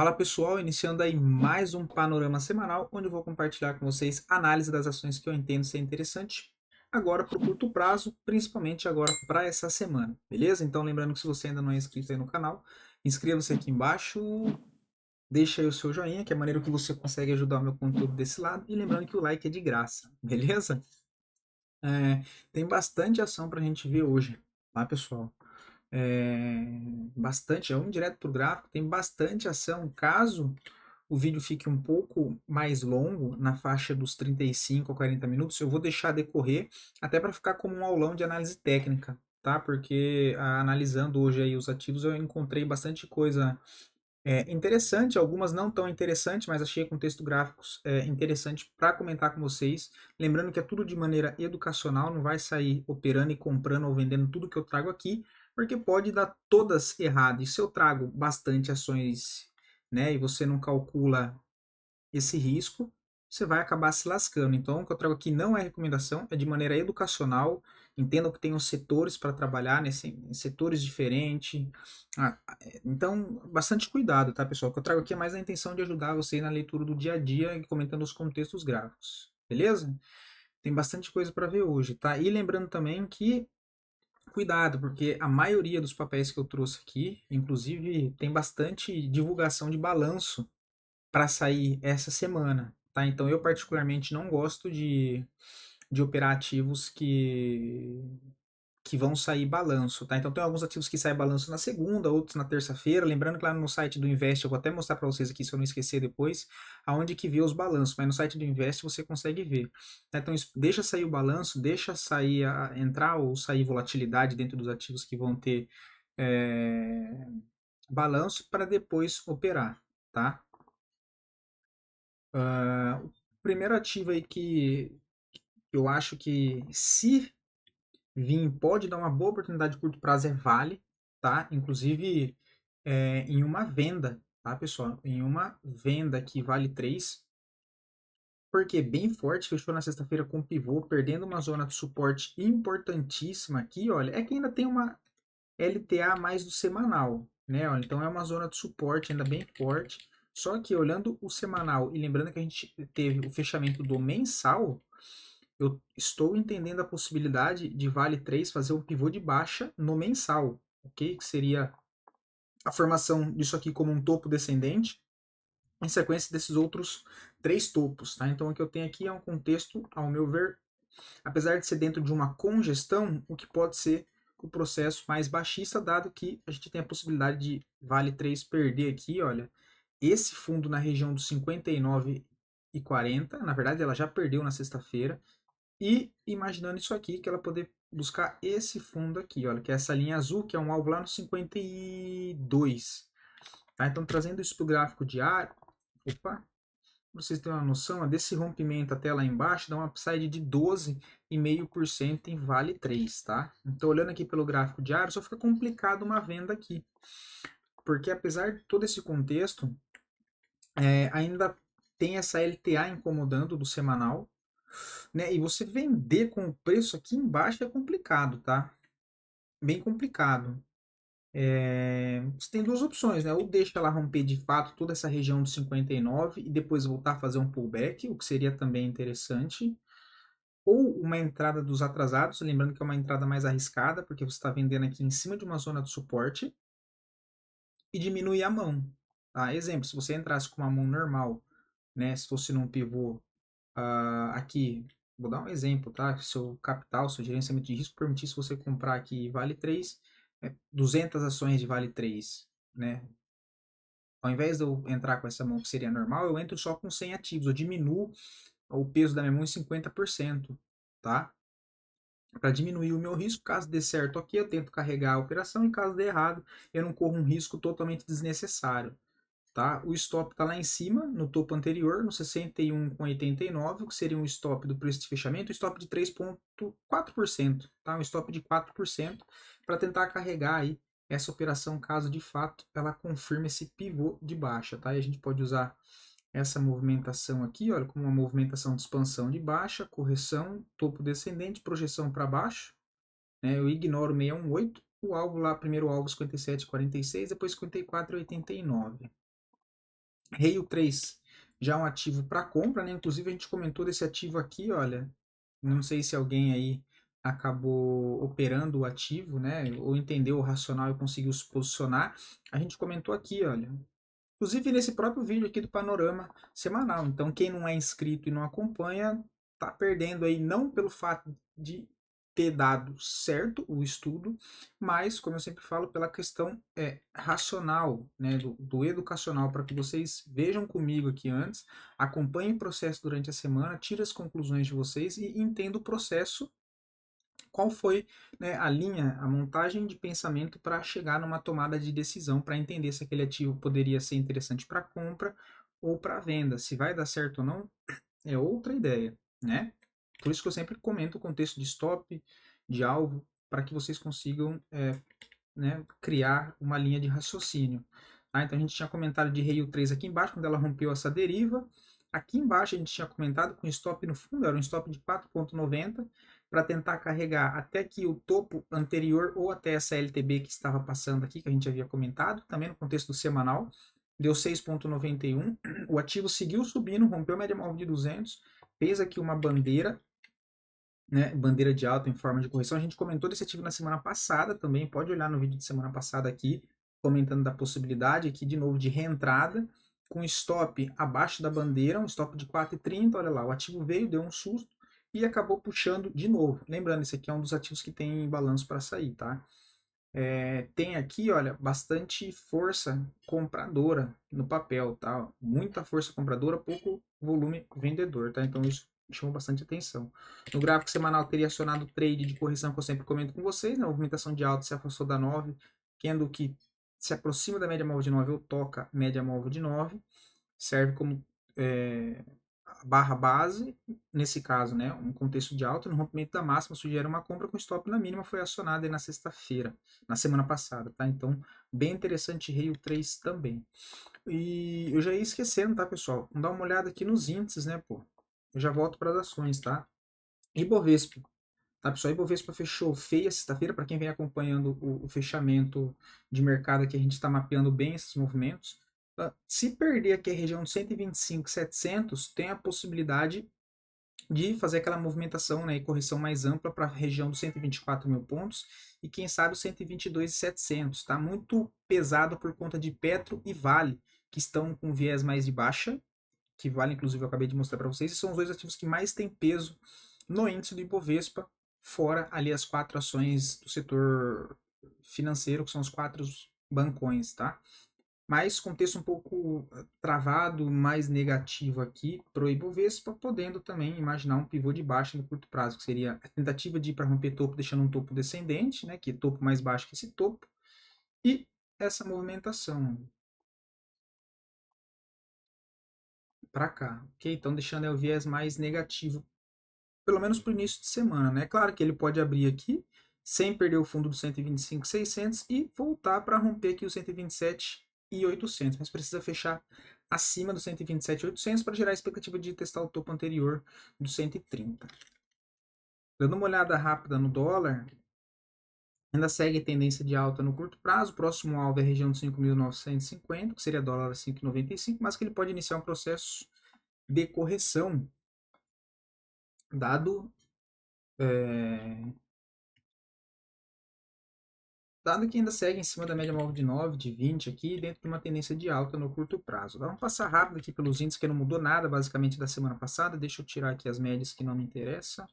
Fala pessoal, iniciando aí mais um panorama semanal, onde eu vou compartilhar com vocês análise das ações que eu entendo ser interessante agora para o curto prazo, principalmente agora para essa semana, beleza? Então lembrando que se você ainda não é inscrito aí no canal, inscreva-se aqui embaixo, deixa aí o seu joinha, que é a maneira que você consegue ajudar o meu conteúdo desse lado, e lembrando que o like é de graça, beleza? É, tem bastante ação para a gente ver hoje, tá pessoal? É, bastante, vamos direto para o gráfico, tem bastante ação. Caso o vídeo fique um pouco mais longo, na faixa dos 35 a 40 minutos, eu vou deixar decorrer, até para ficar como um aulão de análise técnica, tá? Porque analisando hoje aí os ativos, eu encontrei bastante coisa interessante, algumas não tão interessantes, mas achei com texto gráficos interessante para comentar com vocês. Lembrando que é tudo de maneira educacional, não vai sair operando e comprando ou vendendo tudo que eu trago aqui, porque pode dar todas errado. E se eu trago bastante ações, né, e você não calcula esse risco, você vai acabar se lascando. Então, o que eu trago aqui não é recomendação, é de maneira educacional. Entendam que tem os setores para trabalhar em setores diferentes. Então, bastante cuidado, tá, pessoal? O que eu trago aqui é mais a intenção de ajudar você na leitura do dia a dia e comentando os contextos gráficos. Beleza? Tem bastante coisa para ver hoje, tá? E lembrando também que cuidado, porque a maioria dos papéis que eu trouxe aqui, inclusive, tem bastante divulgação de balanço para sair essa semana, tá? Então eu particularmente não gosto de operar ativos que vão sair balanço, tá? Então tem alguns ativos que saem balanço na segunda, outros na terça-feira. Lembrando que lá no site do Invest, eu vou até mostrar para vocês aqui se eu não esquecer depois, aonde que vê os balanços, mas no site do Invest você consegue ver. Tá? Então deixa sair o balanço, deixa sair entrar ou sair volatilidade dentro dos ativos que vão ter é, balanço para depois operar, tá? O primeiro ativo aí que eu acho que se vir pode dar uma boa oportunidade de curto prazo é Vale, tá? Inclusive em uma venda, tá, pessoal? Em uma venda que vale 3, porque bem forte, fechou na sexta-feira com pivô, perdendo uma zona de suporte importantíssima aqui, olha, é que ainda tem uma LTA mais do semanal, né? Olha, então é uma zona de suporte ainda bem forte. Só que olhando o semanal e lembrando que a gente teve o fechamento do mensal, eu estou entendendo a possibilidade de Vale 3 fazer um pivô de baixa no mensal, ok? Que seria a formação disso aqui como um topo descendente, em sequência desses outros três topos, tá? Então o que eu tenho aqui é um contexto, ao meu ver, apesar de ser dentro de uma congestão, o que pode ser o processo mais baixista, dado que a gente tem a possibilidade de Vale 3 perder aqui, olha, esse fundo na região dos 59,40, na verdade ela já perdeu na sexta-feira, e imaginando isso aqui, que ela poder buscar esse fundo aqui, olha, que é essa linha azul, que é um alvo lá no 52. Tá? Então, trazendo isso para o gráfico diário, opa, para vocês terem uma noção, ó, desse rompimento até lá embaixo, dá uma upside de 12,5% em Vale 3, tá? Então, olhando aqui pelo gráfico diário, só fica complicado uma venda aqui. Porque apesar de todo esse contexto, ainda tem essa LTA incomodando do semanal, né? E você vender com o preço aqui embaixo é complicado, tá? Bem complicado. Você tem duas opções, né? Ou deixa ela romper de fato toda essa região de 59 e depois voltar a fazer um pullback, o que seria também interessante. Ou uma entrada dos atrasados, lembrando que é uma entrada mais arriscada, porque você está vendendo aqui em cima de uma zona de suporte e diminuir a mão. Tá? Exemplo, se você entrasse com uma mão normal, né? Se fosse num pivô aqui, vou dar um exemplo, tá? Seu capital, seu gerenciamento de risco permitisse você comprar aqui Vale 3, 200 ações de Vale 3, né? Ao invés de eu entrar com essa mão que seria normal, eu entro só com 100 ativos, eu diminuo o peso da minha mão em 50%, tá? Para diminuir o meu risco, caso dê certo aqui, eu tento carregar a operação e caso dê errado, eu não corro um risco totalmente desnecessário. Tá? O stop está lá em cima, no topo anterior, no 61,89, que seria um stop do preço de fechamento, um stop de 3,4%, tá? Um stop de 4% para tentar carregar aí essa operação, caso de fato ela confirme esse pivô de baixa, tá? E a gente pode usar essa movimentação aqui, olha, como uma movimentação de expansão de baixa, correção, topo descendente, projeção para baixo, né? Eu ignoro 618, o alvo lá, primeiro alvo 57,46, depois 54,89. Rio 3 já é um ativo para compra, né? Inclusive a gente comentou desse ativo aqui, olha. Não sei se alguém aí acabou operando o ativo, né? Ou entendeu o racional e conseguiu se posicionar. A gente comentou aqui, olha. Inclusive nesse próprio vídeo aqui do panorama semanal. Então, quem não é inscrito e não acompanha, tá perdendo aí, não pelo fato de ter dado certo o estudo, mas, como eu sempre falo, pela questão racional, né, do educacional, para que vocês vejam comigo aqui antes, acompanhem o processo durante a semana, tirem as conclusões de vocês e entendam o processo, qual foi, né, a linha, a montagem de pensamento para chegar numa tomada de decisão, para entender se aquele ativo poderia ser interessante para compra ou para venda. Se vai dar certo ou não, é outra ideia, né? Por isso que eu sempre comento o contexto de stop, de alvo, para que vocês consigam né, criar uma linha de raciocínio. Tá? Então a gente tinha comentado de Rio 3 aqui embaixo, quando ela rompeu essa deriva. Aqui embaixo a gente tinha comentado com stop no fundo, era um stop de 4,90 para tentar carregar até que o topo anterior ou até essa LTB que estava passando aqui, que a gente havia comentado, também no contexto do semanal, deu 6,91. O ativo seguiu subindo, rompeu a média móvel de 200, fez aqui uma bandeira, né, bandeira de alta em forma de correção. A gente comentou desse ativo na semana passada também, pode olhar no vídeo de semana passada aqui, comentando da possibilidade aqui de novo de reentrada, com stop abaixo da bandeira, um stop de 4,30, olha lá, o ativo veio, deu um susto e acabou puxando de novo. Lembrando, esse aqui é um dos ativos que tem balanço para sair, tá? Tem aqui, olha, bastante força compradora no papel, tá? Muita força compradora, pouco volume vendedor, tá? Então isso chamou bastante atenção. No gráfico semanal teria acionado o trade de correção que eu sempre comento com vocês, né? A movimentação de alta se afastou da 9, que se aproxima da média móvel de 9 ou toca média móvel de 9, serve como barra base, nesse caso, né, um contexto de alta, no rompimento da máxima sugere uma compra com stop na mínima, foi acionada aí na sexta-feira, na semana passada, tá? Então, bem interessante Rio 3 também. E eu já ia esquecendo, tá, pessoal? Vamos dar uma olhada aqui nos índices, né, pô? Eu já volto para as ações, tá? Ibovespa, tá, pessoal? Ibovespa fechou feia sexta-feira, para quem vem acompanhando o fechamento de mercado aqui, a gente está mapeando bem esses movimentos. Se perder aqui a região de 125.700, tem a possibilidade de fazer aquela movimentação, né, e correção mais ampla para a região dos 124 mil pontos e quem sabe os 122.700. Está muito pesado por conta de Petro e Vale, que estão com viés mais de baixa, que Vale inclusive eu acabei de mostrar para vocês, e são os dois ativos que mais têm peso no índice do Ibovespa, fora ali as 4 ações do setor financeiro, que são os 4 bancões, tá? Mas contexto um pouco travado, mais negativo aqui para o Ibovespa, podendo também imaginar um pivô de baixa no curto prazo, que seria a tentativa de ir para romper topo, deixando um topo descendente, né, que é topo mais baixo que esse topo, e essa movimentação para cá, ok? Então deixando o viés mais negativo, pelo menos para o início de semana, né? Claro que ele pode abrir aqui, sem perder o fundo do 125.600 e voltar para romper aqui o 127.800, mas precisa fechar acima do 127.800 para gerar a expectativa de testar o topo anterior do 130. Dando uma olhada rápida no dólar, ainda segue tendência de alta no curto prazo, o próximo alvo é a região de 5.950, que seria dólar a 5,95, mas que ele pode iniciar um processo de correção, dado dado que ainda segue em cima da média móvel de 9, de 20 aqui, dentro de uma tendência de alta no curto prazo. Vamos passar rápido aqui pelos índices, que não mudou nada basicamente da semana passada. Deixa eu tirar aqui as médias que não me interessam.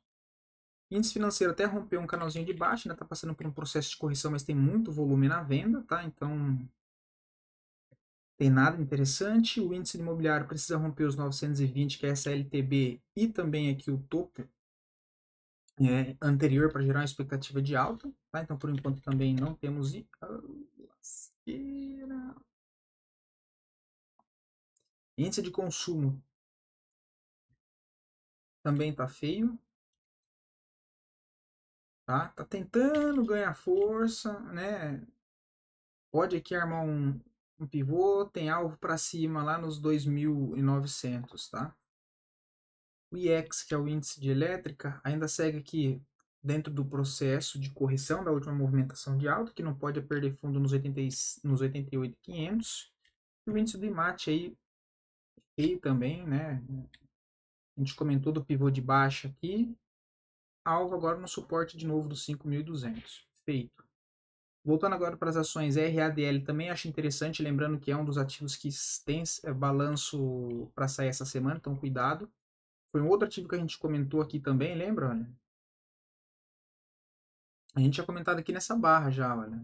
Índice financeiro até rompeu um canalzinho de baixo, ainda está passando por um processo de correção, mas tem muito volume na venda, tá? Então, tem nada interessante. O índice imobiliário precisa romper os 920, que é essa LTB, e também aqui o topo anterior para gerar uma expectativa de alta, tá? Então, por enquanto, também não temos. Índice de consumo também tá feio, tá? Tá tentando ganhar força, né? Pode aqui armar um pivô, tem alvo para cima lá nos 2.900, tá? O IX, que é o índice de elétrica, ainda segue aqui dentro do processo de correção da última movimentação de alta, que não pode perder fundo nos 88.500. O índice do IMAT aí ok também, né? A gente comentou do pivô de baixa aqui. Alvo agora no suporte de novo dos 5.200. Feito. Voltando agora para as ações RADL, também acho interessante, lembrando que é um dos ativos que tem balanço para sair essa semana, então cuidado. Foi um outro ativo que a gente comentou aqui também, lembra? Olha? A gente tinha comentado aqui nessa barra já, olha.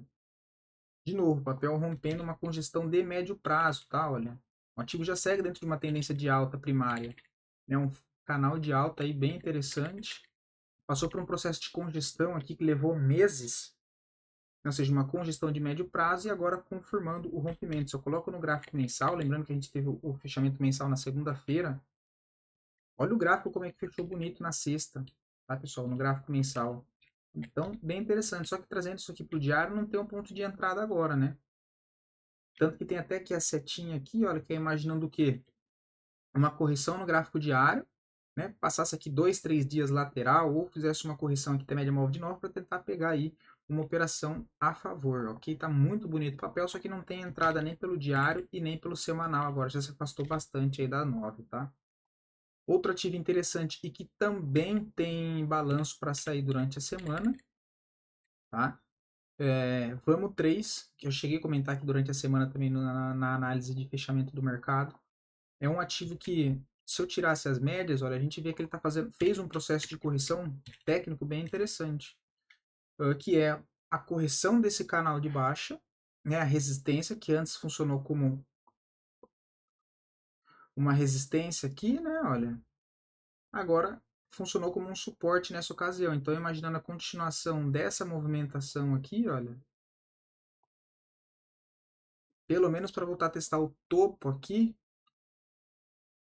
De novo, papel rompendo uma congestão de médio prazo, tá? Olha. O ativo já segue dentro de uma tendência de alta primária. É um canal de alta aí bem interessante. Passou por um processo de congestão aqui que levou meses, ou seja, uma congestão de médio prazo e agora confirmando o rompimento. Se eu coloco no gráfico mensal, lembrando que a gente teve o fechamento mensal na segunda-feira, olha o gráfico como é que fechou bonito na sexta, tá, pessoal? No gráfico mensal. Então, bem interessante. Só que trazendo isso aqui para o diário, não tem um ponto de entrada agora, né? Tanto que tem até aqui a setinha aqui, olha, que é imaginando o quê? Uma correção no gráfico diário, né? Passasse aqui 2, 3 dias lateral ou fizesse uma correção aqui até média móvel de novo para tentar pegar aí uma operação a favor, ok? Tá muito bonito o papel, só que não tem entrada nem pelo diário e nem pelo semanal agora, já se afastou bastante aí da 9, tá? Outro ativo interessante e que também tem balanço para sair durante a semana, tá? Vamos 3, que eu cheguei a comentar aqui durante a semana também na análise de fechamento do mercado. É um ativo que, se eu tirasse as médias, olha, a gente vê que ele fez um processo de correção técnico bem interessante, que é a correção desse canal de baixa, né, a resistência, que antes funcionou como uma resistência aqui, né, olha, agora funcionou como um suporte nessa ocasião. Então, imaginando a continuação dessa movimentação aqui, olha, pelo menos para voltar a testar o topo aqui,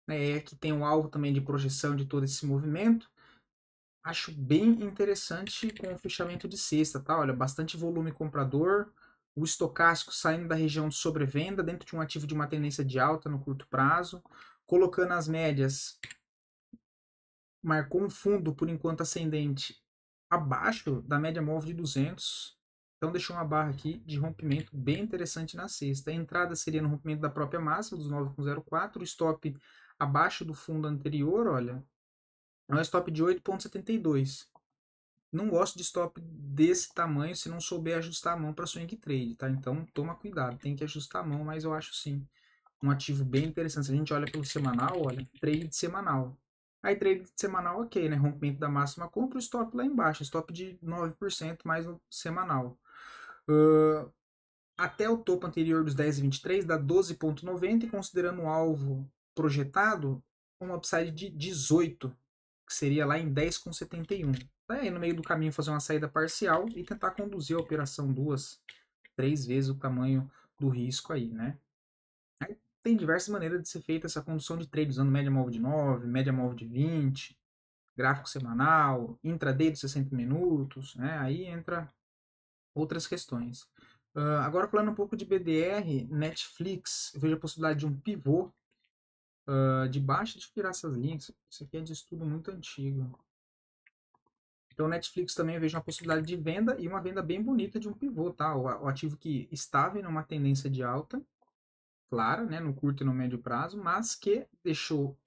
né, que tem um alvo também de projeção de todo esse movimento, acho bem interessante com o fechamento de sexta, tá? Olha, bastante volume comprador, o estocástico saindo da região de sobrevenda dentro de um ativo de uma tendência de alta no curto prazo, colocando as médias, marcou um fundo por enquanto ascendente abaixo da média móvel de 200. Então deixou uma barra aqui de rompimento bem interessante na sexta. A entrada seria no rompimento da própria máxima dos 9,04, o stop abaixo do fundo anterior, olha, é um stop de 8,72. Não gosto de stop desse tamanho se não souber ajustar a mão para swing trade, tá? Então toma cuidado, tem que ajustar a mão, mas eu acho sim um ativo bem interessante. Se a gente olha pelo semanal, olha, trade semanal. Aí trade semanal, ok, né? Rompimento da máxima compra, o stop lá embaixo, stop de 9% mais no semanal. Até o topo anterior dos 10,23 dá 12,90 e considerando o alvo projetado, uma upside de 18, que seria lá em 10,71. Aí no meio do caminho fazer uma saída parcial e tentar conduzir a operação 2, 3 vezes o tamanho do risco aí, né? Aí tem diversas maneiras de ser feita essa condução de trade, usando média móvel de 9, média móvel de 20, gráfico semanal, intraday de 60 minutos, né? Aí entra outras questões. Agora falando um pouco de BDR, Netflix, eu vejo a possibilidade de um pivô de baixa. Deixa eu tirar essas linhas, isso aqui é de estudo muito antigo. Então, Netflix também eu vejo uma possibilidade de venda e uma venda bem bonita de um pivô, tá? O ativo que estava em uma tendência de alta, clara, né, no curto e no médio prazo, mas que deixou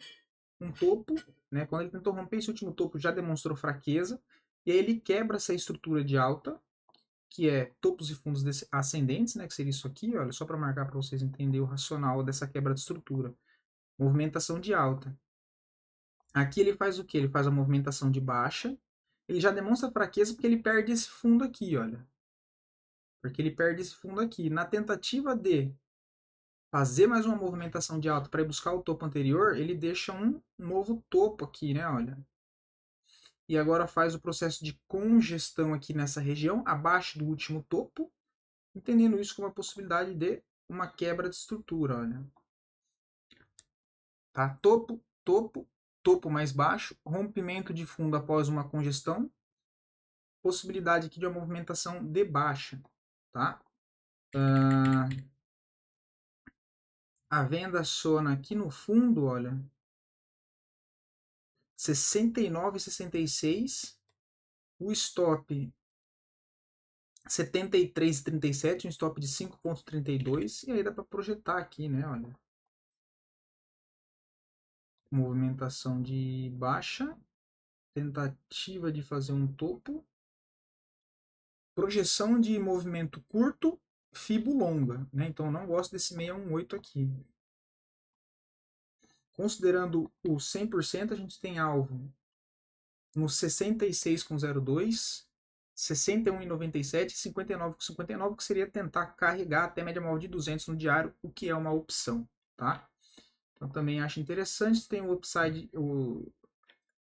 um topo, né? Quando ele tentou romper esse último topo, já demonstrou fraqueza, e aí ele quebra essa estrutura de alta, que é topos e fundos ascendentes, né, que seria isso aqui, olha, só para marcar para vocês entenderem o racional dessa quebra de estrutura. Movimentação de alta. Aqui ele faz o que? Ele faz a movimentação de baixa. Ele já demonstra fraqueza porque ele perde esse fundo aqui, olha. Porque ele perde esse fundo aqui. Na tentativa de fazer mais uma movimentação de alta para ir buscar o topo anterior, ele deixa um novo topo aqui, né? Olha. E agora faz o processo de congestão aqui nessa região, abaixo do último topo, entendendo isso como uma possibilidade de uma quebra de estrutura, olha. Tá? Topo, topo, topo mais baixo, rompimento de fundo após uma congestão, possibilidade aqui de uma movimentação de baixa, tá? A venda sona aqui no fundo, olha, 69,66, o stop 73,37, um stop de 5,32, e aí dá para projetar aqui, né, olha. movimentação de baixa, tentativa de fazer um topo, projeção de movimento curto, fibo longa, né? Então eu não gosto desse 618 aqui. Considerando o 100%, a gente tem alvo no 66,02, 61,97 e 59,59, que seria tentar carregar até média móvel de 200 no diário, o que é uma opção, tá? Então também acho interessante. Tem o upside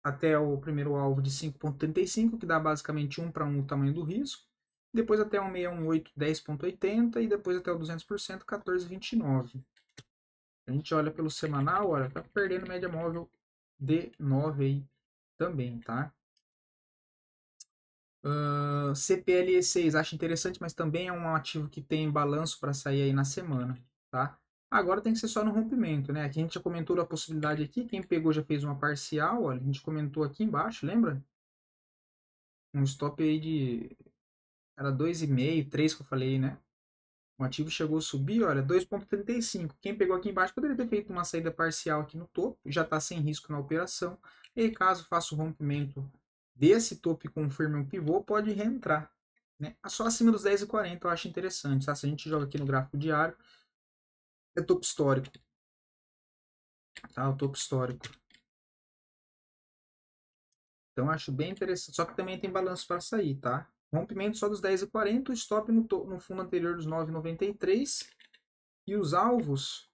até o primeiro alvo de 5,35, que dá basicamente 1 para 1 o tamanho do risco. Depois até o 618, 10,80 e depois até o 200%, 14,29. A gente olha pelo semanal, olha, tá perdendo média móvel de 9 aí também, tá? CPLE6 acho interessante, mas também é um ativo que tem balanço para sair aí na semana, tá? Agora tem que ser só no rompimento, né? Aqui a gente já comentou a possibilidade aqui, quem pegou já fez uma parcial, olha, a gente comentou aqui embaixo, lembra? Um stop aí de era 2,5, 3 que eu falei, né? O ativo chegou a subir, olha, 2,35. Quem pegou aqui embaixo poderia ter feito uma saída parcial aqui no topo, já está sem risco na operação. E caso faça o rompimento desse topo e confirme um pivô, pode reentrar. Né? Só acima dos 10,40 eu acho interessante. Tá? Se a gente joga aqui no gráfico diário, é topo histórico. Tá? O topo histórico. Então acho bem interessante. Só que também tem balanço para sair, tá? Rompimento só dos 10,40, o stop no fundo anterior dos 9,93. E os alvos,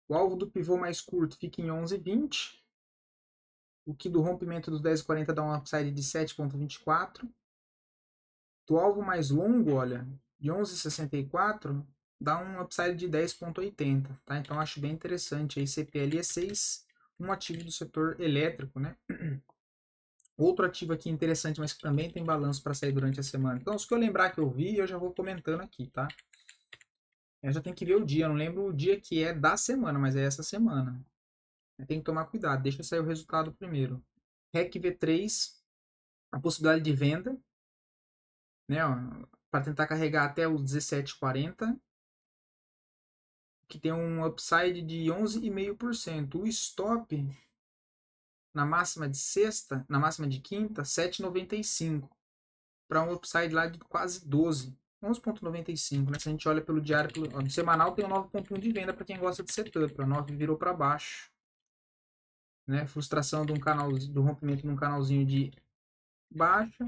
o alvo do pivô mais curto fica em 11,20. O que do rompimento dos 10,40 dá um upside de 7,24. Do alvo mais longo, olha, de 11,64 dá um upside de 10,80. Tá? Então acho bem interessante aí CPLE6, um ativo do setor elétrico, né? Outro ativo aqui interessante, mas que também tem balanço para sair durante a semana. Então, os que eu lembrar que eu vi, eu já vou comentando aqui, tá? Eu já tenho que ver o dia, eu não lembro o dia que é da semana, mas é essa semana. Tem que tomar cuidado, deixa sair o resultado primeiro. REC V3, a possibilidade de venda, né, para tentar carregar até os 17,40, que tem um upside de 11,5%. O stop na máxima de sexta, na máxima de quinta, 7,95, para um upside lá de quase 12. 11,95, né? Se a gente olha pelo diário, no semanal tem um 9,1 de venda para quem gosta de setup. A 9 virou para baixo. Né? Frustração de um canal, do rompimento de um canalzinho de baixa.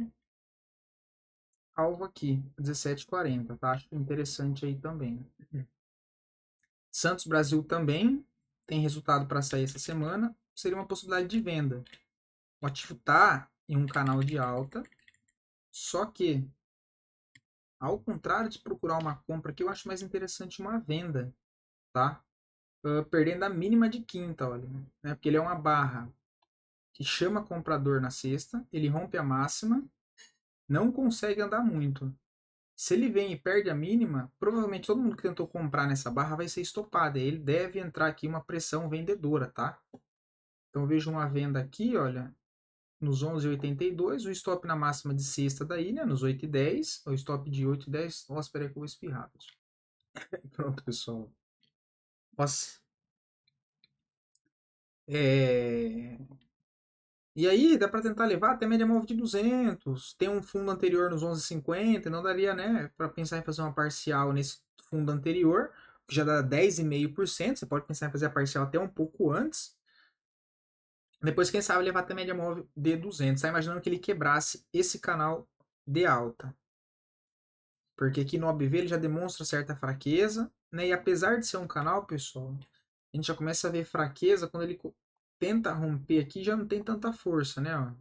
Alvo aqui, 17,40, tá? Acho interessante aí também. Santos Brasil também tem resultado para sair essa semana. Seria uma possibilidade de venda. O ativo está em um canal de alta, só que, ao contrário de procurar uma compra aqui, eu acho mais interessante uma venda, tá? Perdendo a mínima de quinta, olha, né? Porque ele é uma barra que chama comprador na sexta, ele rompe a máxima, não consegue andar muito. Se ele vem e perde a mínima, provavelmente todo mundo que tentou comprar nessa barra vai ser estopado. Ele deve entrar aqui uma pressão vendedora, tá? Então vejo uma venda aqui, olha, nos 11,82, o stop na máxima de sexta daí, né, nos 8,10, o stop de 8,10. Nossa, espera aí que eu vou espirrar. Pronto, pessoal. Nossa. E aí, dá para tentar levar até média móvel de 200. Tem um fundo anterior nos 11,50, não daria, né, para pensar em fazer uma parcial nesse fundo anterior, que já dá 10,5%. Você pode pensar em fazer a parcial até um pouco antes. Depois, quem sabe, levar até média móvel de 200. Tá imaginando que ele quebrasse esse canal de alta. Porque aqui no OBV ele já demonstra certa fraqueza, né? E apesar de ser um canal, pessoal, a gente já começa a ver fraqueza quando ele tenta romper aqui, já não tem tanta força, né? Ó.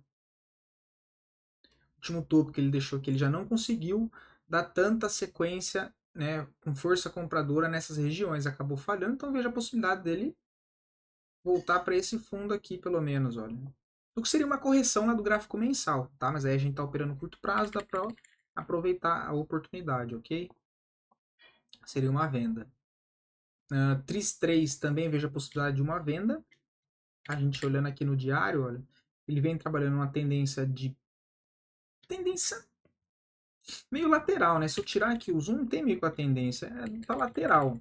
Último topo que ele deixou aqui, ele já não conseguiu dar tanta sequência, né, com força compradora nessas regiões, acabou falhando, então veja a possibilidade dele voltar para esse fundo aqui, pelo menos, olha. O que seria uma correção lá do gráfico mensal, tá? Mas aí a gente está operando curto prazo, dá para aproveitar a oportunidade, ok? Seria uma venda. Tris 3 também vejo a possibilidade de uma venda. A gente olhando aqui no diário, olha, ele vem trabalhando uma tendência meio lateral, né? Se eu tirar aqui o zoom, não tem meio com a tendência, tá lateral.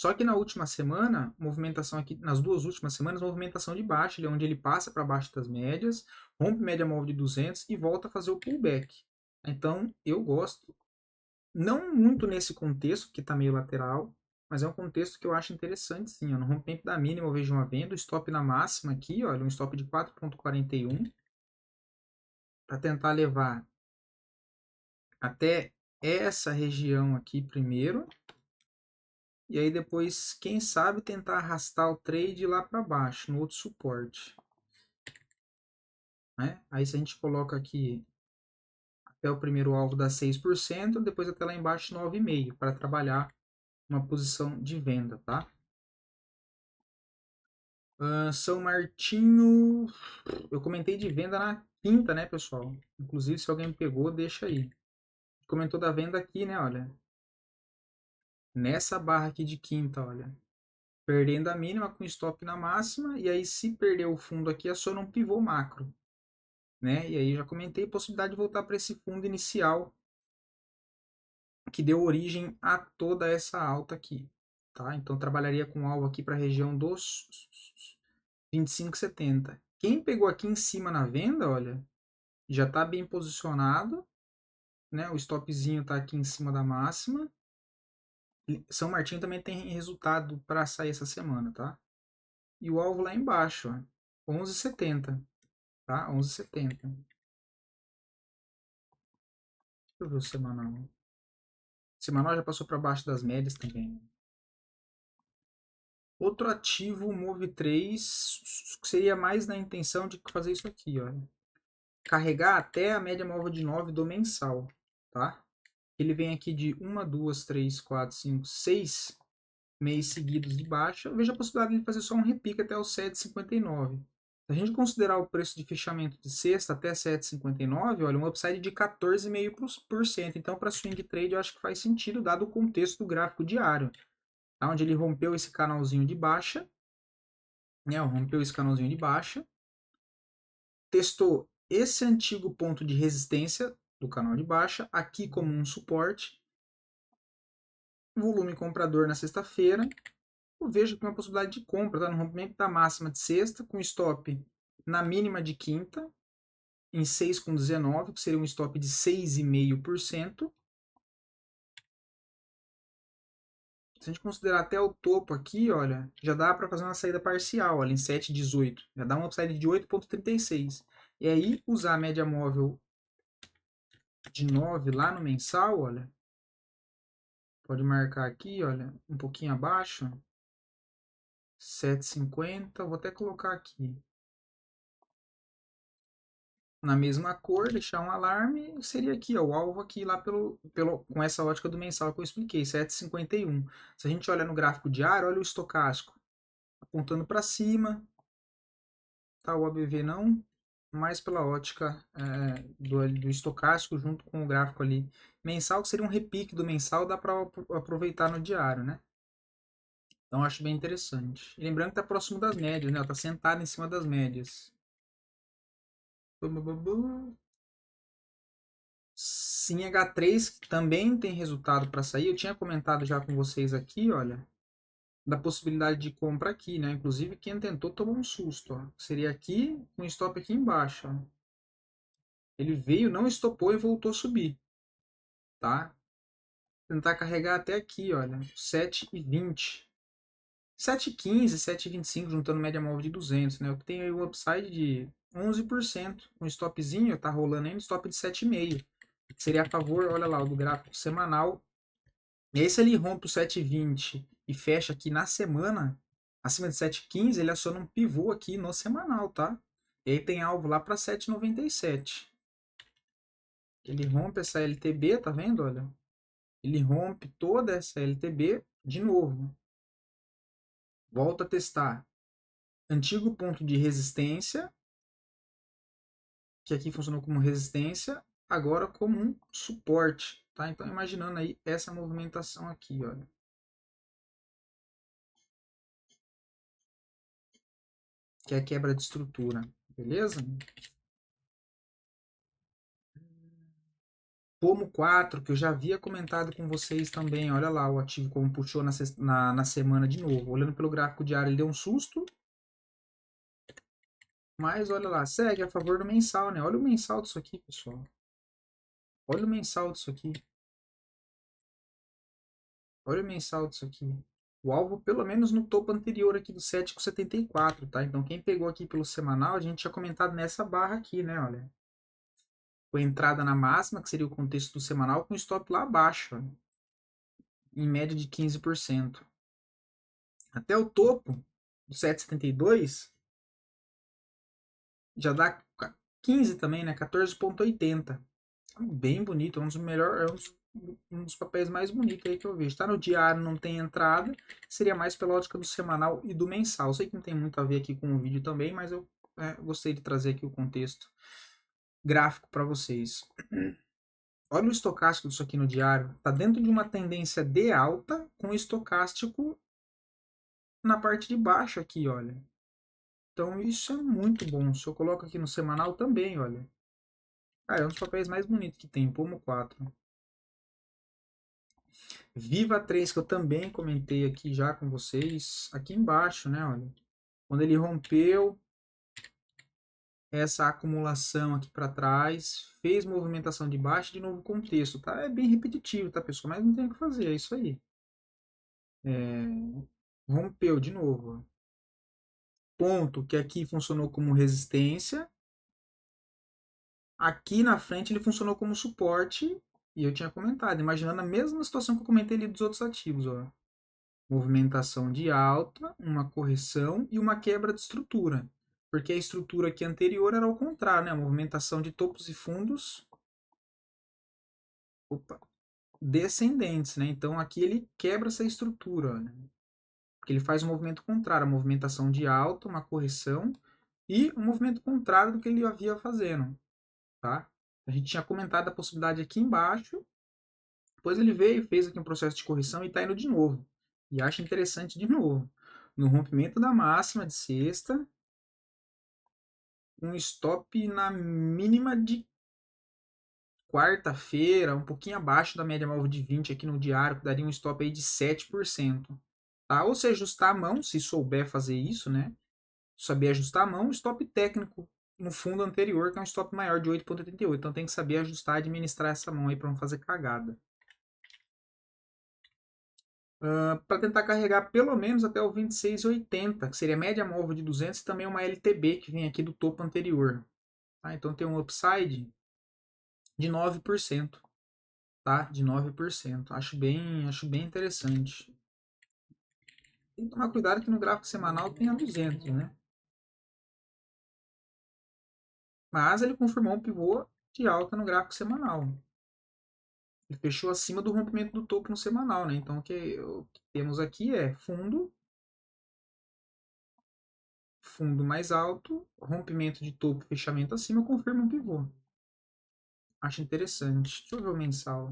Só que na última semana, movimentação aqui, nas duas últimas semanas, movimentação de baixa, onde ele passa para baixo das médias, rompe média móvel de 200 e volta a fazer o pullback. Então, eu gosto, não muito nesse contexto, que está meio lateral, mas é um contexto que eu acho interessante, sim. Ó. No rompimento da mínima, eu vejo uma venda, o stop na máxima aqui, olha, um stop de 4,41, para tentar levar até essa região aqui primeiro, e aí depois, quem sabe, tentar arrastar o trade lá para baixo, no outro suporte. Né? Aí se a gente coloca aqui até o primeiro alvo dá 6%, depois até lá embaixo 9,5% para trabalhar uma posição de venda, tá? São Martinho, eu comentei de venda na quinta, né, pessoal? Inclusive, se alguém pegou, deixa aí. Comentou da venda aqui, né, olha. Nessa barra aqui de quinta, olha. Perdendo a mínima com stop na máxima, e aí se perder o fundo aqui, aciona um pivô macro. Né? E aí já comentei a possibilidade de voltar para esse fundo inicial que deu origem a toda essa alta aqui. Tá? Então trabalharia com alvo aqui para a região dos 25,70. Quem pegou aqui em cima na venda, olha, já está bem posicionado, né? O stopzinho está aqui em cima da máxima. São Martinho também tem resultado para sair essa semana, tá? E o alvo lá embaixo, ó, 11,70, tá? 11,70. Deixa eu ver o semanal. O semanal já passou para baixo das médias também. Outro ativo, o Move3, seria mais na intenção de fazer isso aqui, ó. Carregar até a média móvel de 9 do mensal, tá? Ele vem aqui de 1, 2, 3, 4, 5, 6 meses seguidos de baixa. Eu vejo a possibilidade de fazer só um repique até o 7,59. Se a gente considerar o preço de fechamento de sexta até 7,59, olha, um upside de 14,5%. Então, para swing trade, eu acho que faz sentido, dado o contexto do gráfico diário, tá? Onde ele rompeu esse canalzinho de baixa, né? Rompeu esse canalzinho de baixa, testou esse antigo ponto de resistência do canal de baixa, aqui como um suporte, volume comprador na sexta-feira, eu vejo que uma possibilidade de compra, tá? No rompimento da máxima de sexta, com stop na mínima de quinta, em 6,19, que seria um stop de 6,5%. Se a gente considerar até o topo aqui, olha, já dá para fazer uma saída parcial, olha, em 7,18. Já dá um upside de 8,36. E aí, usar a média móvel de 9 lá no mensal, olha, pode marcar aqui, olha, um pouquinho abaixo, 7,50, vou até colocar aqui na mesma cor, deixar um alarme, seria aqui, ó, o alvo aqui lá com essa ótica do mensal que eu expliquei, 7,51. Se a gente olha no gráfico diário, olha o estocástico apontando para cima, tá? O ABV não, mais pela ótica do estocástico junto com o gráfico ali mensal, que seria um repique do mensal, dá para aproveitar no diário, né? Então acho bem interessante. E lembrando que está próximo das médias, né? Está sentado em cima das médias. Sim, H3 também tem resultado para sair. Eu tinha comentado já com vocês aqui, olha, da possibilidade de compra aqui, né? Inclusive quem tentou tomou um susto, ó. Seria aqui, com stop aqui embaixo, ó. Ele veio, não estopou e voltou a subir, tá? Tentar carregar até aqui, olha, 7,20. 7,15, 7,25, juntando média móvel de 200, né? Eu tenho aí um upside de 11%. Um stopzinho, tá rolando aí um stop de 7,5. Seria a favor, olha lá, o do gráfico semanal. E aí, se ele rompe o 7,20 e fecha aqui na semana, acima de 7,15, ele aciona um pivô aqui no semanal, tá? E aí tem alvo lá para 7,97. Ele rompe essa LTB, tá vendo? Olha. Ele rompe toda essa LTB de novo. Volta a testar. Antigo ponto de resistência, que aqui funcionou como resistência, agora como um suporte, tá? Então imaginando aí essa movimentação aqui, olha. Que é a quebra de estrutura, beleza? Pomo 4, que eu já havia comentado com vocês também. Olha lá o ativo como puxou na semana de novo. Olhando pelo gráfico diário, ele deu um susto. Mas olha lá, segue a favor do mensal, né? Olha o mensal disso aqui, pessoal. Olha o mensal disso aqui. Olha o mensal disso aqui. O alvo, pelo menos no topo anterior aqui do 7,74, tá? Então, quem pegou aqui pelo semanal, a gente tinha comentado nessa barra aqui, né? Olha. Com a entrada na máxima, que seria o contexto do semanal, com stop lá abaixo, ó, em média de 15%. Até o topo do 7,72 já dá 15 também, né? 14,80. Bem bonito, é um dos melhores, um dos papéis mais bonitos aí que eu vejo. Tá no diário, não tem entrada, seria mais pela ótica do semanal e do mensal. Sei que não tem muito a ver aqui com o vídeo também, mas eu gostei de trazer aqui o contexto gráfico para vocês. Olha o estocástico disso aqui no diário. Tá dentro de uma tendência de alta com o estocástico na parte de baixo aqui, olha. Então isso é muito bom. Se eu coloco aqui no semanal também, olha. Cara, é um dos papéis mais bonitos que tem, Pomo 4. Viva 3, que eu também comentei aqui já com vocês, aqui embaixo, né, olha. Quando ele rompeu essa acumulação aqui para trás, fez movimentação de baixo, de novo contexto, tá? É bem repetitivo, tá, pessoal? Mas não tem o que fazer, é isso aí. Rompeu de novo. Ponto que aqui funcionou como resistência. Aqui na frente ele funcionou como suporte. E eu tinha comentado, imaginando a mesma situação que eu comentei ali dos outros ativos, ó. Movimentação de alta, uma correção e uma quebra de estrutura. Porque a estrutura aqui anterior era ao contrário, né? A movimentação de topos e fundos, opa, descendentes, né? Então aqui ele quebra essa estrutura, né? Porque ele faz um movimento contrário, a movimentação de alta, uma correção e um movimento contrário do que ele havia fazendo, tá? A gente tinha comentado a possibilidade aqui embaixo, depois ele veio, fez aqui um processo de correção e está indo de novo. E acha interessante de novo. No rompimento da máxima de sexta, um stop na mínima de quarta-feira, um pouquinho abaixo da média móvel de 20 aqui no diário, que daria um stop aí de 7%. Tá? Ou se ajustar a mão, se souber fazer isso, né? Saber ajustar a mão, stop técnico no fundo anterior, que é um stop maior de 8,88. Então tem que saber ajustar e administrar essa mão aí para não fazer cagada. Para tentar carregar pelo menos até o 26,80, que seria a média móvel de 200 e também uma LTB que vem aqui do topo anterior. Tá? Então tem um upside de 9%, tá? De 9%. Acho bem interessante. Tem que tomar cuidado que no gráfico semanal tem a 200, né? Mas ele confirmou um pivô de alta no gráfico semanal. Ele fechou acima do rompimento do topo no semanal, né? Então o que temos aqui é fundo mais alto, rompimento de topo, fechamento acima, confirma um pivô. Acho interessante. Deixa eu ver o mensal.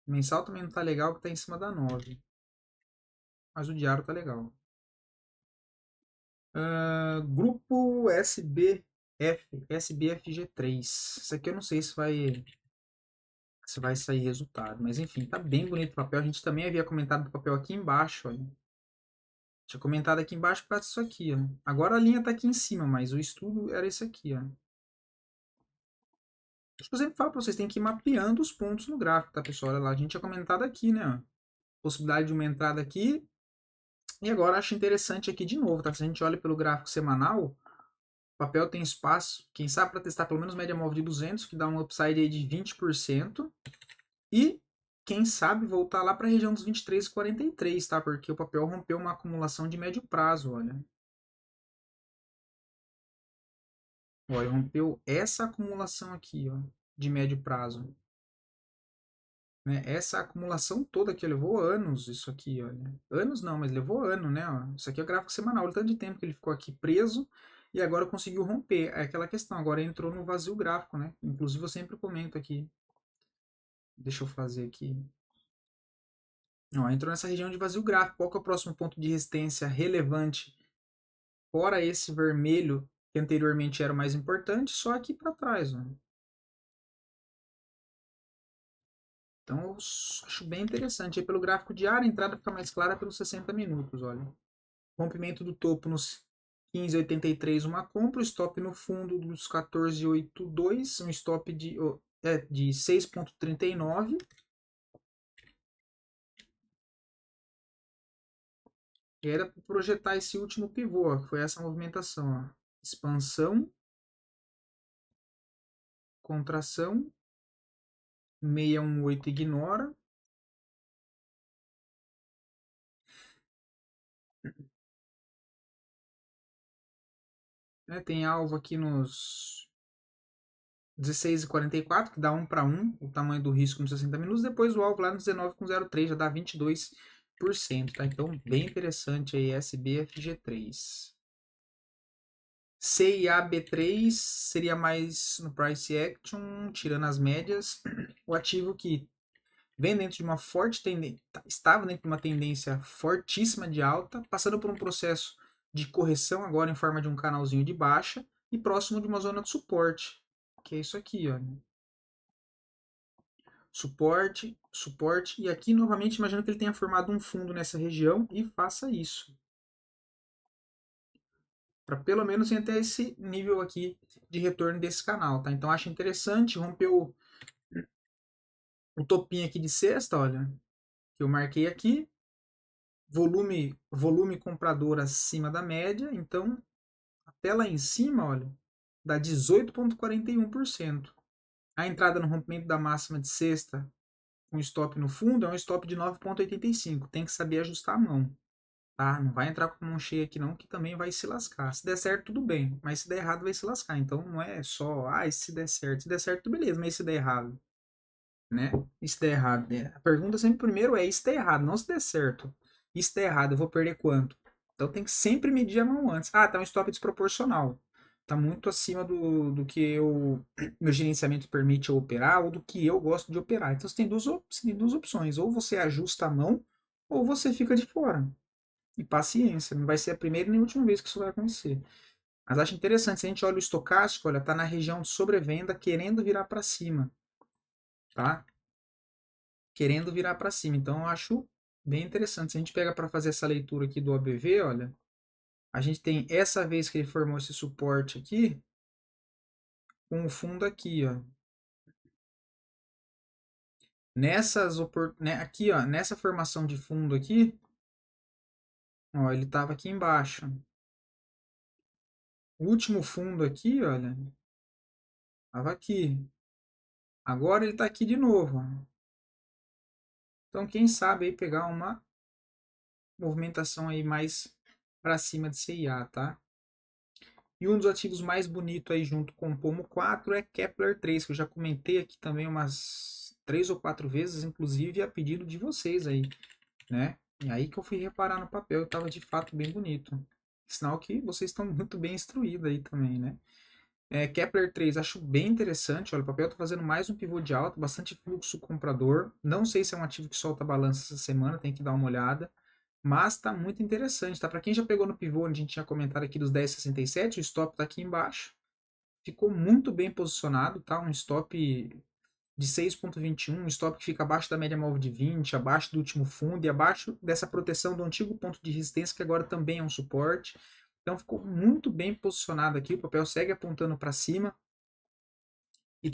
O mensal também não tá legal, porque tá em cima da 9. Mas o diário tá legal. Grupo SBFG3. Isso aqui eu não sei se vai sair resultado. Mas enfim, tá bem bonito o papel. A gente também havia comentado do papel aqui embaixo. Olha. Tinha comentado aqui embaixo para isso aqui. Ó. Agora a linha tá aqui em cima, mas o estudo era esse aqui. Ó. Acho que eu sempre falo para vocês, tem que ir mapeando os pontos no gráfico, tá, pessoal? Olha lá, a gente tinha comentado aqui, né? Ó. Possibilidade de uma entrada aqui. E agora acho interessante aqui de novo, tá? Se a gente olha pelo gráfico semanal, o papel tem espaço, quem sabe, para testar pelo menos média móvel de 200, que dá um upside aí de 20%. E quem sabe voltar lá para a região dos 23,43, tá? Porque o papel rompeu uma acumulação de médio prazo, olha. Olha, rompeu essa acumulação aqui, ó, de médio prazo. Né? Essa acumulação toda aqui levou anos, isso aqui, olha. Anos não, mas levou ano, né? Ó. Isso aqui é o gráfico semanal, o tanto de tempo que ele ficou aqui preso e agora conseguiu romper. É aquela questão, agora entrou no vazio gráfico, né? Inclusive eu sempre comento aqui. Deixa eu fazer aqui. Ó, entrou nessa região de vazio gráfico. Qual que é o próximo ponto de resistência relevante? Fora esse vermelho, que anteriormente era o mais importante, só aqui para trás, ó. Então, eu acho bem interessante. Aí, pelo gráfico diário, a entrada fica mais clara pelos 60 minutos, olha. Rompimento do topo nos 15,83, uma compra. O stop no fundo dos 14,82, um stop de 6,39. E era para projetar esse último pivô, ó, que foi essa movimentação. Ó. Expansão, contração, 618 ignora. Né? Tem alvo aqui nos 16,44, que dá 1 para 1, o tamanho do risco nos 60 minutos. Depois o alvo lá no 19,03, já dá 22%. Tá? Então, bem interessante aí, SBFG3. CIAB3 seria mais no price action, tirando as médias. O ativo que vem dentro de uma forte tendência, estava dentro de uma tendência fortíssima de alta, passando por um processo de correção agora em forma de um canalzinho de baixa e próximo de uma zona de suporte, que é isso aqui, ó. Suporte, suporte, e aqui novamente imagino que ele tenha formado um fundo nessa região e faça isso. Para pelo menos ir até esse nível aqui de retorno desse canal, tá? Então acho interessante, rompeu o topinho aqui de sexta, olha, que eu marquei aqui, volume comprador acima da média, então até lá em cima, olha, dá 18,41%. A entrada no rompimento da máxima de sexta com stop no fundo é um stop de 9,85. Tem que saber ajustar a mão, tá? Não vai entrar com a mão cheia aqui não, que também vai se lascar. Se der certo, tudo bem, mas se der errado, vai se lascar. Então não é só, se der certo. Se der certo, beleza, mas se der errado, né? E se der errado, né? A pergunta sempre primeiro é, e se der errado, não se der certo. E se der errado, eu vou perder quanto? Então tem que sempre medir a mão antes. Ah, tá um stop desproporcional. Tá muito acima do que meu gerenciamento permite eu operar ou do que eu gosto de operar. Então você tem duas opções. Ou você ajusta a mão, ou você fica de fora. E paciência, não vai ser a primeira nem a última vez que isso vai acontecer. Mas acho interessante, se a gente olha o estocástico, olha, tá na região de sobrevenda querendo virar para cima, tá? Querendo virar para cima. Então eu acho bem interessante. Se a gente pega para fazer essa leitura aqui do ABV, olha, a gente tem essa vez que ele formou esse suporte aqui, com o fundo aqui, ó. Aqui, ó, nessa formação de fundo aqui, ó, ele estava aqui embaixo. O último fundo aqui, olha, estava aqui. Agora ele está aqui de novo. Ó. Então, quem sabe aí pegar uma movimentação aí mais para cima de CIA, tá? E um dos ativos mais bonitos aí junto com o Pomo 4 é Kepler 3, que eu já comentei aqui também umas 3 ou 4 vezes, inclusive a pedido de vocês aí, né? E aí que eu fui reparar no papel, estava de fato bem bonito. Sinal que vocês estão muito bem instruídos aí também, né? Kepler 3, acho bem interessante. Olha, o papel está fazendo mais um pivô de alta, bastante fluxo comprador. Não sei se é um ativo que solta balança essa semana, tem que dar uma olhada. Mas está muito interessante, tá? Para quem já pegou no pivô, onde a gente tinha comentado aqui dos 10,67, o stop está aqui embaixo. Ficou muito bem posicionado, tá? Um stop de 6,21, um stop que fica abaixo da média móvel de 20, abaixo do último fundo e abaixo dessa proteção do antigo ponto de resistência, que agora também é um suporte. Então ficou muito bem posicionado aqui, o papel segue apontando para cima. E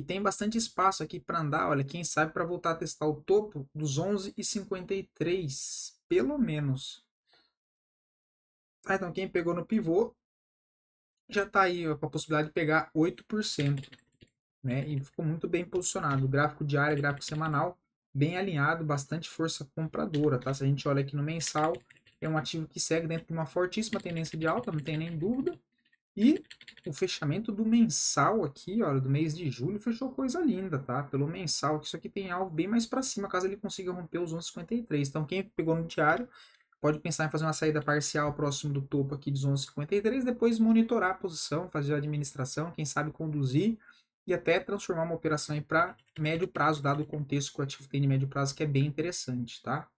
tem bastante espaço aqui para andar, olha, quem sabe para voltar a testar o topo dos 11,53, pelo menos. Então quem pegou no pivô já está aí com a possibilidade de pegar 8%, né? E ficou muito bem posicionado. O gráfico diário, gráfico semanal, bem alinhado, bastante força compradora, tá? Se a gente olha aqui no mensal, é um ativo que segue dentro de uma fortíssima tendência de alta, não tem nem dúvida. E o fechamento do mensal aqui, olha, do mês de julho, fechou coisa linda, tá? Pelo mensal, que isso aqui tem algo bem mais para cima, caso ele consiga romper os 11,53. Então, quem pegou no diário, pode pensar em fazer uma saída parcial próximo do topo aqui dos 11,53, depois monitorar a posição, fazer a administração, quem sabe conduzir e até transformar uma operação para médio prazo, dado o contexto que o ativo tem de médio prazo, que é bem interessante, tá?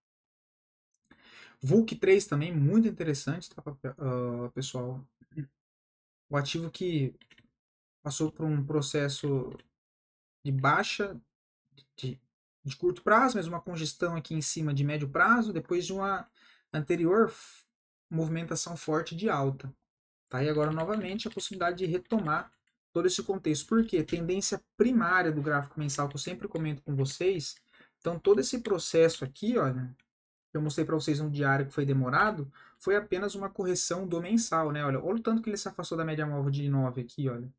VUC 3 também, muito interessante, tá, pessoal? O ativo que passou por um processo de baixa, de de curto prazo, mas uma congestão aqui em cima de médio prazo, depois de uma anterior movimentação forte de alta. Tá? E agora, novamente, a possibilidade de retomar todo esse contexto. Por quê? Tendência primária do gráfico mensal, que eu sempre comento com vocês. Então, todo esse processo aqui, olha, que eu mostrei para vocês no diário que foi demorado, foi apenas uma correção do mensal, né? Olha o tanto que ele se afastou da média móvel de 9 aqui, olha.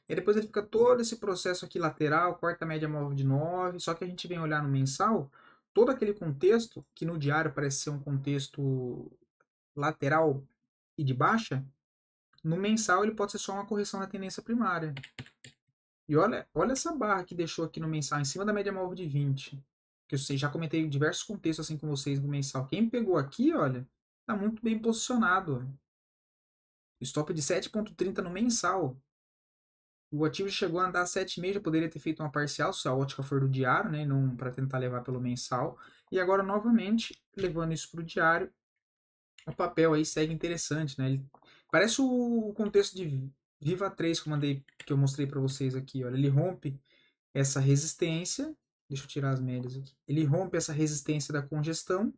E depois ele fica todo esse processo aqui lateral, corta a média móvel de 9, só que a gente vem olhar no mensal, todo aquele contexto, que no diário parece ser um contexto lateral e de baixa, no mensal ele pode ser só uma correção da tendência primária. E olha essa barra que deixou aqui no mensal, em cima da média móvel de 20. Que eu sei, já comentei em diversos contextos assim com vocês no mensal. Quem pegou aqui, olha, tá muito bem posicionado. Stop de 7,30 no mensal. O ativo chegou a andar 7,5, já poderia ter feito uma parcial, se a ótica for do diário, né, não para tentar levar pelo mensal. E agora, novamente, levando isso para o diário, o papel aí segue interessante, né? Ele, parece o contexto de Viva 3 que eu mostrei para vocês aqui. Olha, ele rompe essa resistência. Deixa eu tirar as médias aqui. Ele rompe essa resistência da congestão.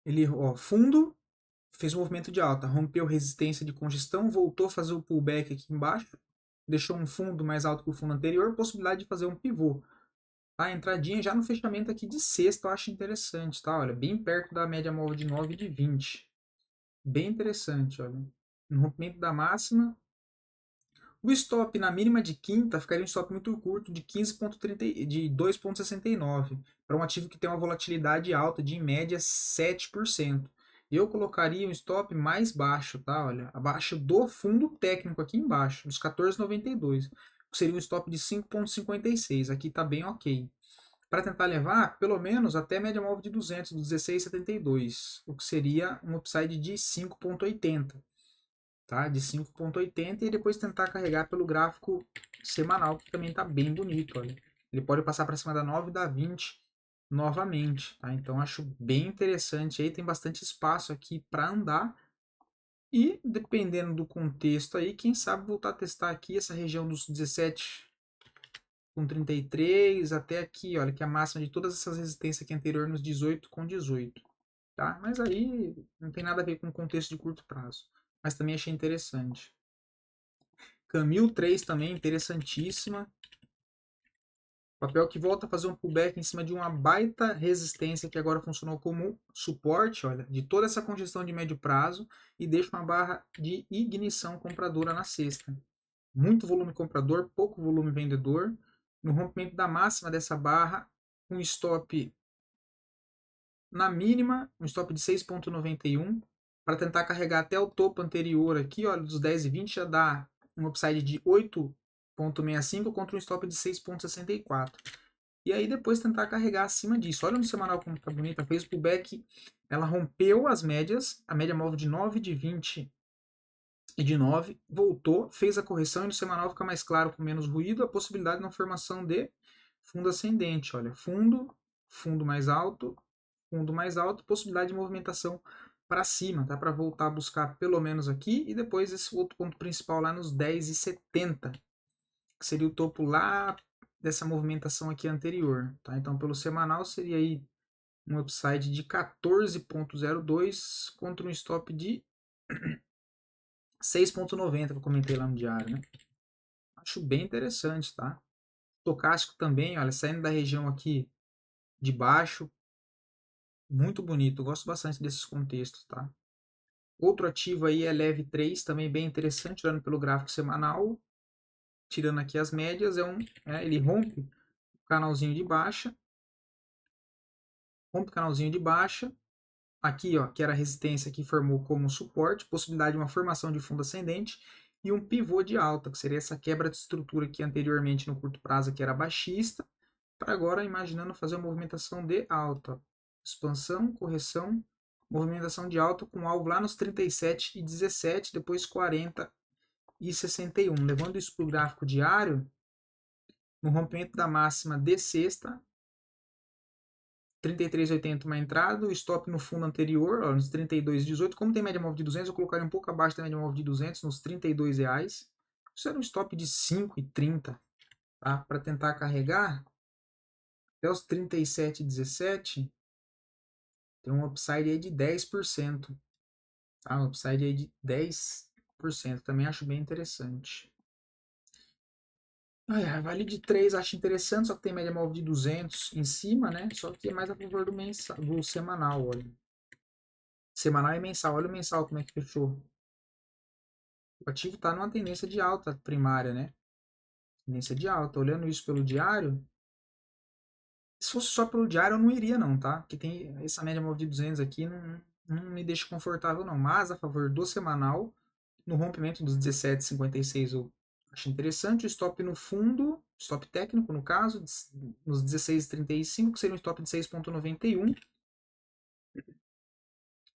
Ele, ó, fundo, fez um movimento de alta, rompeu resistência de congestão, voltou a fazer o pullback aqui embaixo, deixou um fundo mais alto que o fundo anterior, possibilidade de fazer um pivô. A entradinha já no fechamento aqui de sexta eu acho interessante, tá? Olha, bem perto da média móvel de 9 e de 20. Bem interessante, olha. No rompimento da máxima. O stop na mínima de quinta ficaria um stop muito curto de 15,30 de 2,69 para um ativo que tem uma volatilidade alta de em média 7%. Eu colocaria um stop mais baixo, tá? Olha, abaixo do fundo técnico aqui embaixo, dos 14,92. Seria um stop de 5,56. Aqui está bem ok. Para tentar levar pelo menos até a média móvel de 200, do 16,72, o que seria um upside de 5,80, tá? De 5,80 e depois tentar carregar pelo gráfico semanal, que também está bem bonito, olha. Ele pode passar para cima da 9 e da 20 novamente, tá? Então acho bem interessante aí, tem bastante espaço aqui para andar. E dependendo do contexto aí, quem sabe voltar a testar aqui essa região dos 17,33 até aqui, olha, que é a máxima de todas essas resistências aqui anterior nos 18,18, tá? Mas aí não tem nada a ver com o contexto de curto prazo. Mas também achei interessante. Camil 3 também, interessantíssima. Papel que volta a fazer um pullback em cima de uma baita resistência que agora funcionou como suporte, olha, de toda essa congestão de médio prazo e deixa uma barra de ignição compradora na sexta. Muito volume comprador, pouco volume vendedor. No rompimento da máxima dessa barra, um stop na mínima, um stop de 6,91 para tentar carregar até o topo anterior aqui, olha, dos 10 e 20 já dá um upside de 8,65 contra um stop de 6,64. E aí depois tentar carregar acima disso. Olha no semanal como tá bonita, fez o pullback, ela rompeu as médias, a média móvel de 9, de 20 e de 9, voltou, fez a correção e no semanal fica mais claro com menos ruído a possibilidade na formação de fundo ascendente. Olha, fundo mais alto, possibilidade de movimentação para cima, tá? Para voltar a buscar pelo menos aqui e depois esse outro ponto principal lá nos 10,70, que seria o topo lá dessa movimentação aqui anterior, tá? Então pelo semanal seria aí um upside de 14,02 contra um stop de 6,90 que eu comentei lá no diário, né? Acho bem interessante, tá? Stocástico também, olha, saindo da região aqui de baixo, muito bonito, eu gosto bastante desses contextos, tá? Outro ativo aí é Leve 3, também bem interessante, olhando pelo gráfico semanal, tirando aqui as médias, ele rompe o canalzinho de baixa, aqui ó, que era a resistência que formou como suporte, possibilidade de uma formação de fundo ascendente e um pivô de alta, que seria essa quebra de estrutura que anteriormente no curto prazo que era baixista, para agora imaginando fazer uma movimentação de alta, expansão, correção, movimentação de alta com alvo lá nos 37,17, depois 40,61. Levando isso para o gráfico diário, no rompimento da máxima de sexta, 33,80 uma entrada, o stop no fundo anterior, ó, nos 32,18. Como tem média móvel de 200, eu colocaria um pouco abaixo da média móvel de 200, nos R$ 32. Isso era um stop de 5,30, tá? Para tentar carregar até os 37,17, tem um upside aí de 10%, tá? Um upside aí de 10%, também acho bem interessante. Vale de 3 acho interessante, só que tem média móvel de 200 em cima, né? Só que é mais a favor do semanal, olha. Semanal e mensal. Olha o mensal como é que fechou. O ativo está numa tendência de alta primária, né? Tendência de alta. Olhando isso pelo diário, se fosse só pelo diário eu não iria não, tá? Porque tem essa média móvel de 200 aqui, não me deixa confortável não. Mas a favor do semanal, no rompimento dos 17,56 eu acho interessante. O stop no fundo, stop técnico no caso, nos 16,35, que seria um stop de 6,91.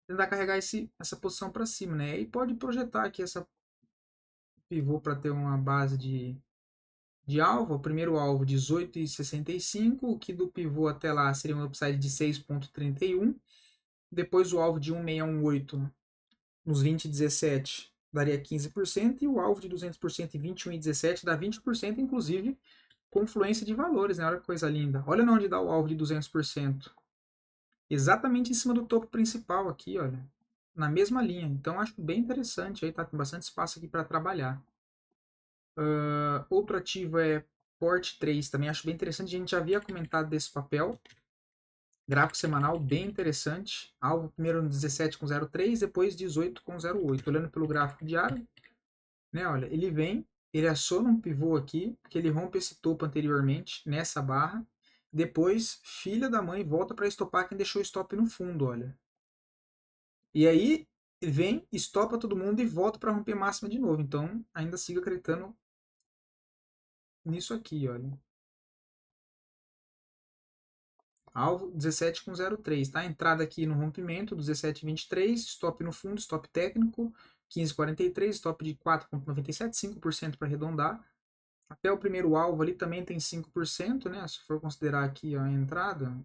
Tentar carregar essa posição para cima, né? E pode projetar aqui essa pivô para ter uma base de alvo. O primeiro alvo 18,65, o que do pivô até lá seria um upside de 6,31. Depois o alvo de 1618 nos 20,17 daria 15%, e o alvo de 200% em 21,17 dá 20%, inclusive com fluência de valores, né? Olha que coisa linda. Olha onde dá o alvo de 200%. Exatamente em cima do topo principal aqui, olha. Na mesma linha. Então acho bem interessante. Aí tá com bastante espaço aqui para trabalhar. Outro ativo é Port 3. Também acho bem interessante. A gente já havia comentado desse papel. Gráfico semanal bem interessante. Alvo primeiro no 17,03, depois 18,08. Olhando pelo gráfico diário, né? Olha, ele aciona um pivô aqui, que ele rompe esse topo anteriormente nessa barra. Depois, filha da mãe, volta para estopar quem deixou o stop no fundo, olha. E aí ele vem, estopa todo mundo e volta para romper máxima de novo. Então, ainda sigo acreditando nisso aqui, olha. Alvo 17,03, tá? Entrada aqui no rompimento, 17,23, stop no fundo, stop técnico, 15,43, stop de 4,97, 5% para arredondar. Até o primeiro alvo ali também tem 5%, né? Se for considerar aqui a entrada,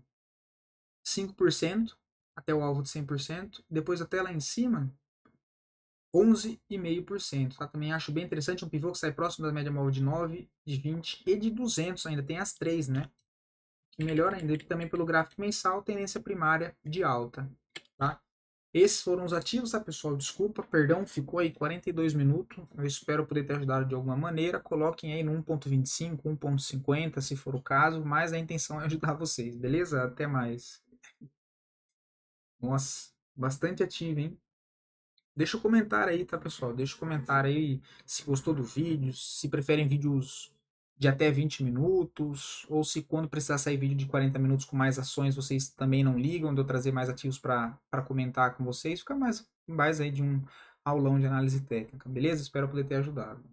5% até o alvo de 100%. Depois até lá em cima, 11,5%. Tá? Também acho bem interessante um pivô que sai próximo da média móvel de 9, de 20 e de 200 ainda. Tem as três, né? E melhor ainda, também pelo gráfico mensal, tendência primária de alta. Tá? Esses foram os ativos, tá, pessoal? Desculpa, perdão, ficou aí 42 minutos. Eu espero poder ter ajudado de alguma maneira. Coloquem aí no 1,25, 1,50, se for o caso, mas a intenção é ajudar vocês, beleza? Até mais. Nossa, bastante ativo, hein? Deixa o comentário aí, tá, pessoal? Deixa o comentário aí se gostou do vídeo, se preferem vídeos de até 20 minutos, ou se quando precisar sair vídeo de 40 minutos com mais ações, vocês também não ligam de eu trazer mais ativos para comentar com vocês. Fica mais aí de um aulão de análise técnica, beleza? Espero poder ter ajudado.